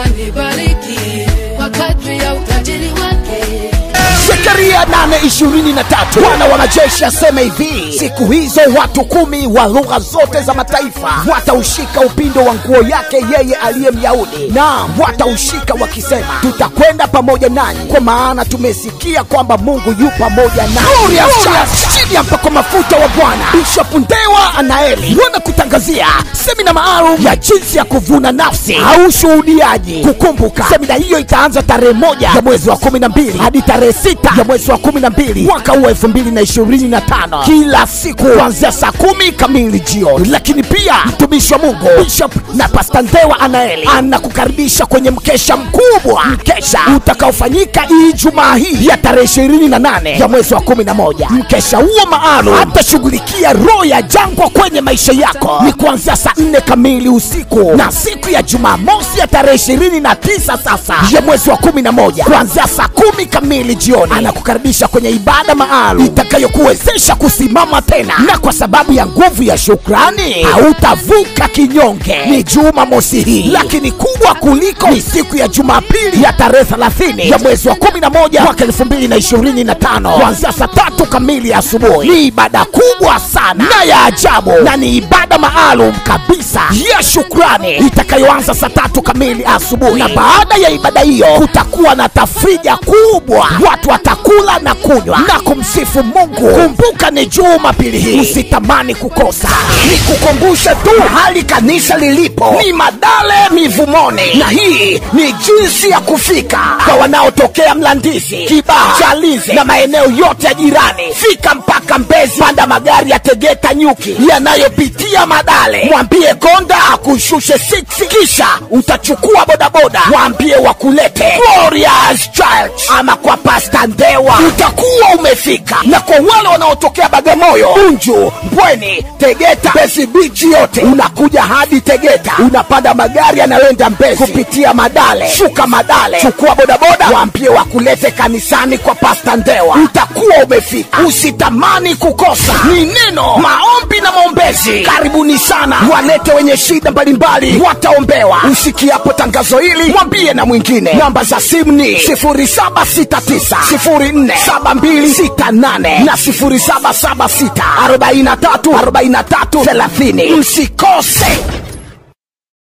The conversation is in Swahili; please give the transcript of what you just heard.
atanibariki kwa kadri ya utajiri wake. Zekaria 8:23. Bwana wa majeshi asema hivi: siku hizo watu 10 wa lugha zote za mataifa wataushika upindo wa nguo yake yeye aliye Myahudi, na wataushika wakisema, tutakwenda pamoja nanyi, kwa maana tumesikia kwamba Mungu yu pamoja nasi. Chini ya mpako mafuta wa Bwana Bishop Ndewa Anaeli wanakutangazia semina maalum ya jinsi ya kuvuna nafsi au shuhudiaji. Kukumbuka, semina hiyo itaanza tarehe 1 ya mwezi wa 12 hadi tarehe 6 ya mwezi wa 12 mwaka huu 2025, kila siku kuanzia saa 10 kamili jioni. Lakini pia mtumishi wa Mungu Bishop na Pastor Ndewa Anaeli anakukaribisha kwenye mkesha mkubwa, mkesha utakaofanyika Ijumaa hii ya tarehe 28 ya mwezi wa 11. Mkesha huo maalum atashughulikia roho ya jangwa kwenye maisha yako, ni kuanzia saa 4 kamili usiku, na siku ya Jumamosi ya tarehe 29 sasa ya mwezi wa 11 kuanzia saa 10 kamili jioni anakukaribisha kwenye ibada maalum itakayokuwezesha kusimama tena, na kwa sababu ya nguvu ya shukrani hautavuka kinyonge. Ni Jumamosi hii, lakini kubwa kuliko ni siku ya Jumapili ya tarehe 30 ya mwezi wa 11 mwaka 2025 kuanzia saa 3 kamili asubuhi. Ni ibada kubwa sana na ya ajabu, na ni ibada maalum kabisa ya shukrani itakayoanza saa 3 kamili asubuhi, na baada ya ibada hiyo kutakuwa na tafrija kubwa, watu watakula na kunywa na kumsifu Mungu. Kumbuka, ni Jumapili hii, usitamani kukosa. Nikukumbusha tu hali kanisa lilipo ni Madale Mivumoni, na hii ni jinsi ya kufika kwa wanaotokea Mlandizi, Kibaha, Chalinze na maeneo yote ya jirani. Fika mpaka Mbezi, panda magari ya Tegeta Nyuki yanayopitia Madale, mwambie konda akushushe 6, kisha utachukua bodaboda, mwambie wakulete Glorious Church ama kwa Pastor Ndewa, utakuwa umefika. Na kwa wale wanaotokea Bagamoyo, Unju, Mbweni, Tegeta, Mbezi Beach yote, unakuja hadi Tegeta, unapanda magari yanayoenda Mbezi kupitia Madale. Shuka Madale, chukua bodaboda, waambie wakulete kanisani kwa Pastor Ndewa, utakuwa umefika. Usitamani kukosa. Ni neno, maombi na maombezi. Karibuni sana. Walete wenye shida mbalimbali, wataombewa. Usikiapo tangazo hili, mwambie na mwingine. Namba za simu ni 0769047268 na 0776434330. Msikose.